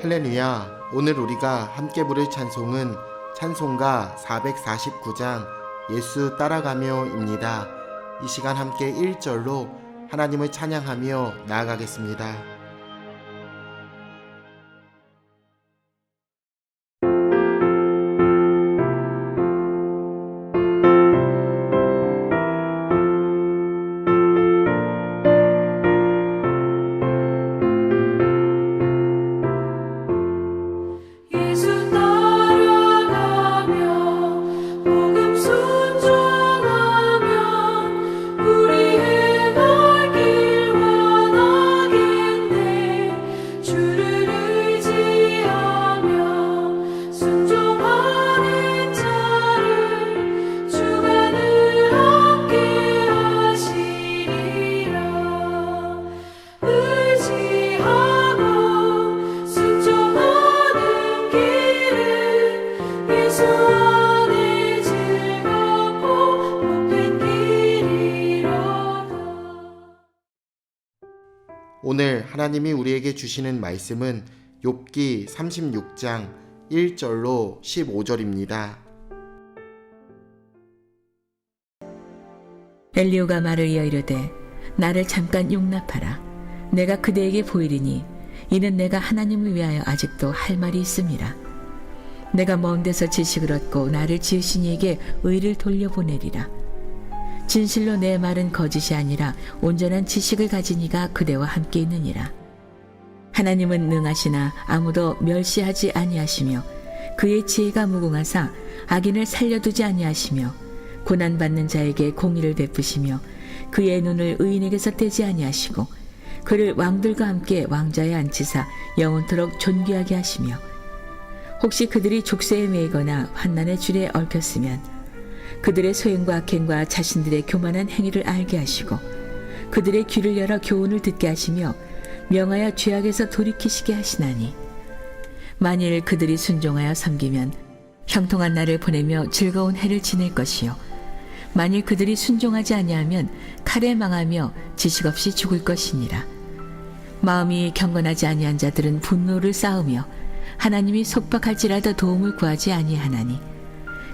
할렐루야. 오늘 우리가 함께 부를 찬송은 찬송가 449장 예수 따라가며입니다. 이 시간 함께 1절로 하나님을 찬양하며 나아가겠습니다. 오늘 하나님이 우리에게 주시는 말씀은 욥기 36장 1절로 15절입니다. 엘리후가 말을 이어 이르되 나를 잠깐 용납하라. 내가 그대에게 보이리니 이는 내가 하나님을 위하여 아직도 할 말이 있음이라. 내가 먼 데서 지식을 얻고 나를 지으신 이에게 의를 돌려보내리라. 진실로 내 말은 거짓이 아니라 온전한 지식을 가진 이가 그대와 함께 있느니라. 하나님은 능하시나 아무도 멸시하지 아니하시며 그의 지혜가 무궁하사 악인을 살려두지 아니하시며 고난받는 자에게 공의를 베푸시며 그의 눈을 의인에게서 떼지 아니하시고 그를 왕들과 함께 왕좌에 앉히사 영원토록 존귀하게 하시며 혹시 그들이 족쇄에 매이거나 환난의 줄에 얽혔으면 그들의 소행과 악행과 자신들의 교만한 행위를 알게 하시고 그들의 귀를 열어 교훈을 듣게 하시며 명하여 죄악에서 돌이키시게 하시나니 만일 그들이 순종하여 섬기면 형통한 날을 보내며 즐거운 해를 지낼 것이요 만일 그들이 순종하지 아니하면 칼에 망하며 지식 없이 죽을 것이니라. 마음이 경건하지 아니한 자들은 분노를 쌓으며 하나님이 속박할지라도 도움을 구하지 아니하나니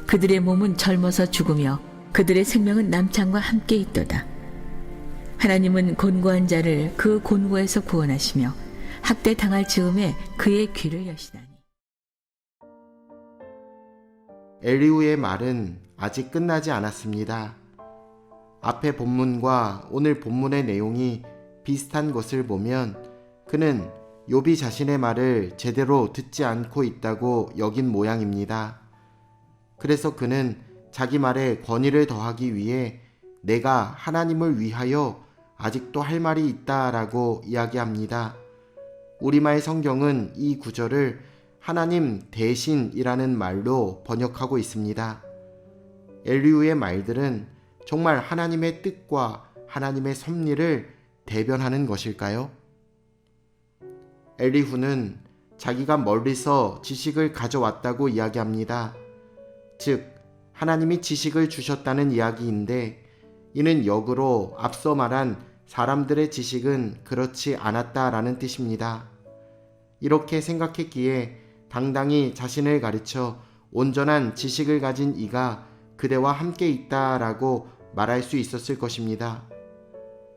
그들의 몸은 젊어서 죽으며 그들의 생명은 남창과 함께 있도다. 하나님은 곤고한 자를 그 곤고에서 구원하시며 학대 당할 즈음에 그의 귀를 여시나니. 엘리후의 말은 아직 끝나지 않았습니다. 앞의 본문과 오늘 본문의 내용이 비슷한 것을 보면 그는 욥이 자신의 말을 제대로 듣지 않고 있다고 여긴 모양입니다. 그래서 그는 자기 말에 권위를 더하기 위해 내가 하나님을 위하여 아직도 할 말이 있다라고 이야기합니다. 우리말 성경은 이 구절을 하나님 대신이라는 말로 번역하고 있습니다. 엘리후의 말들은 정말 하나님의 뜻과 하나님의 섭리를 대변하는 것일까요? 엘리후는 자기가 멀리서 지식을 가져왔다고 이야기합니다. 즉, 하나님이 지식을 주셨다는 이야기인데 이는 역으로 앞서 말한 사람들의 지식은 그렇지 않았다라는 뜻입니다. 이렇게 생각했기에 당당히 자신을 가르쳐 온전한 지식을 가진 이가 그대와 함께 있다라고 말할 수 있었을 것입니다.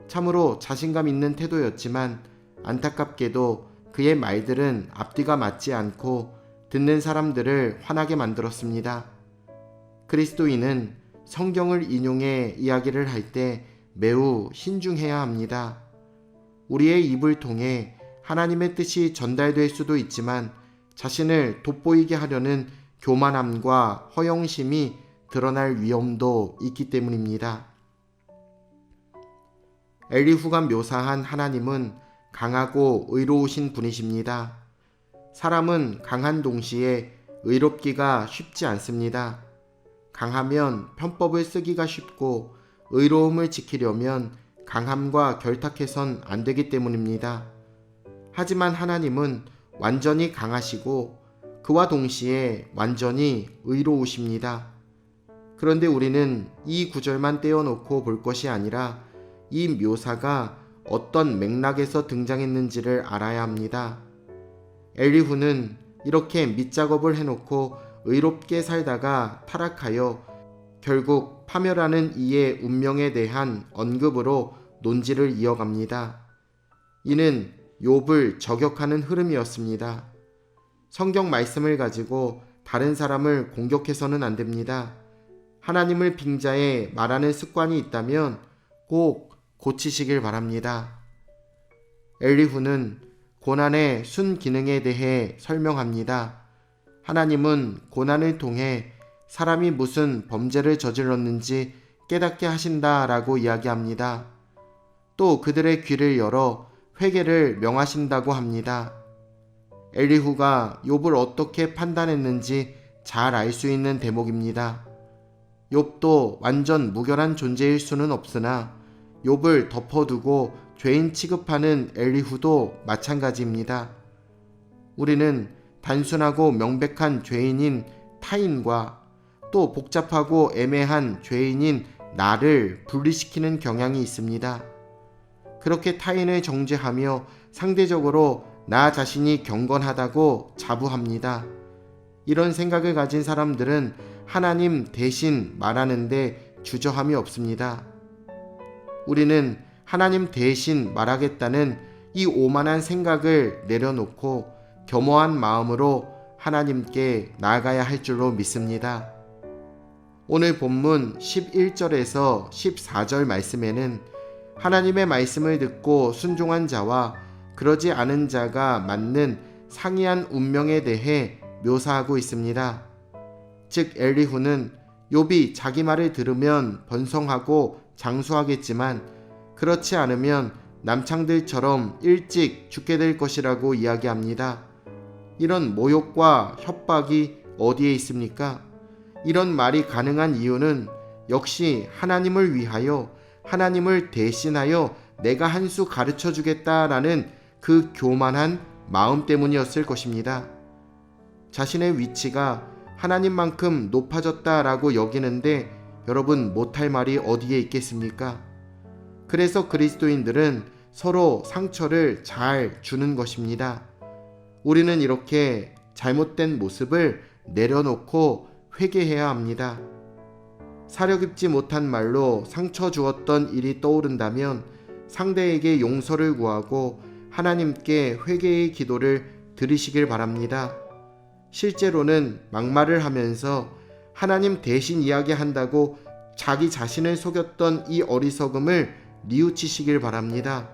참으로 자신감 있는 태도였지만 안타깝게도 그의 말들은 앞뒤가 맞지 않고 듣는 사람들을 화나게 만들었습니다. 그리스도인은 성경을 인용해 이야기를 할 때 매우 신중해야 합니다. 우리의 입을 통해 하나님의 뜻이 전달될 수도 있지만 자신을 돋보이게 하려는 교만함과 허영심이 드러날 위험도 있기 때문입니다. 엘리후가 묘사한 하나님은 강하고 의로우신 분이십니다. 사람은 강한 동시에 의롭기가 쉽지 않습니다. 강하면 편법을 쓰기가 쉽고 의로움을 지키려면 강함과 결탁해선 안 되기 때문입니다. 하지만 하나님은 완전히 강하시고 그와 동시에 완전히 의로우십니다. 그런데 우리는 이 구절만 떼어놓고 볼 것이 아니라 이 묘사가 어떤 맥락에서 등장했는지를 알아야 합니다. 엘리후는 이렇게 밑작업을 해놓고 의롭게 살다가 타락하여 결국 파멸하는 이의 운명에 대한 언급으로 논지를 이어갑니다. 이는 욥을 저격하는 흐름이었습니다. 성경 말씀을 가지고 다른 사람을 공격해서는 안 됩니다. 하나님을 빙자해 말하는 습관이 있다면 꼭 고치시길 바랍니다. 엘리후는 고난의 순기능에 대해 설명합니다. 하나님은 고난을 통해 사람이 무슨 범죄를 저질렀는지 깨닫게 하신다라고 이야기합니다. 또 그들의 귀를 열어 회개를 명하신다고 합니다. 엘리후가 욥을 어떻게 판단했는지 잘 알 수 있는 대목입니다. 욥도 완전 무결한 존재일 수는 없으나 욥을 덮어두고 죄인 취급하는 엘리후도 마찬가지입니다. 우리는 단순하고 명백한 죄인인 타인과 또 복잡하고 애매한 죄인인 나를 분리시키는 경향이 있습니다. 그렇게 타인을 정죄하며 상대적으로 나 자신이 경건하다고 자부합니다. 이런 생각을 가진 사람들은 하나님 대신 말하는데 주저함이 없습니다. 우리는 하나님 대신 말하겠다는 이 오만한 생각을 내려놓고 겸허한 마음으로 하나님께 나아가야 할 줄로 믿습니다. 오늘 본문 11절에서 14절 말씀에는 하나님의 말씀을 듣고 순종한 자와 그러지 않은 자가 맞는 상이한 운명에 대해 묘사하고 있습니다. 즉 엘리후는 욥이 자기 말을 들으면 번성하고 장수하겠지만 그렇지 않으면 남창들처럼 일찍 죽게 될 것이라고 이야기합니다. 이런 모욕과 협박이 어디에 있습니까? 이런 말이 가능한 이유는 역시 하나님을 위하여 하나님을 대신하여 내가 한 수 가르쳐 주겠다라는 그 교만한 마음 때문이었을 것입니다. 자신의 위치가 하나님만큼 높아졌다라고 여기는데 여러분 못할 말이 어디에 있겠습니까? 그래서 그리스도인들은 서로 상처를 잘 주는 것입니다. 우리는 이렇게 잘못된 모습을 내려놓고 회개해야 합니다. 사려 깊지 못한 말로 상처 주었던 일이 떠오른다면 상대에게 용서를 구하고 하나님께 회개의 기도를 드리시길 바랍니다. 실제로는 막말을 하면서 하나님 대신 이야기한다고 자기 자신을 속였던 이 어리석음을 뉘우치시길 바랍니다.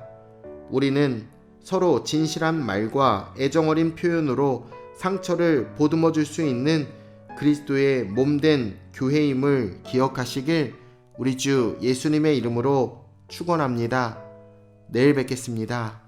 우리는 서로 진실한 말과 애정어린 표현으로 상처를 보듬어 줄 수 있는 그리스도의 몸된 교회임을 기억하시길 우리 주 예수님의 이름으로 축원합니다. 내일 뵙겠습니다.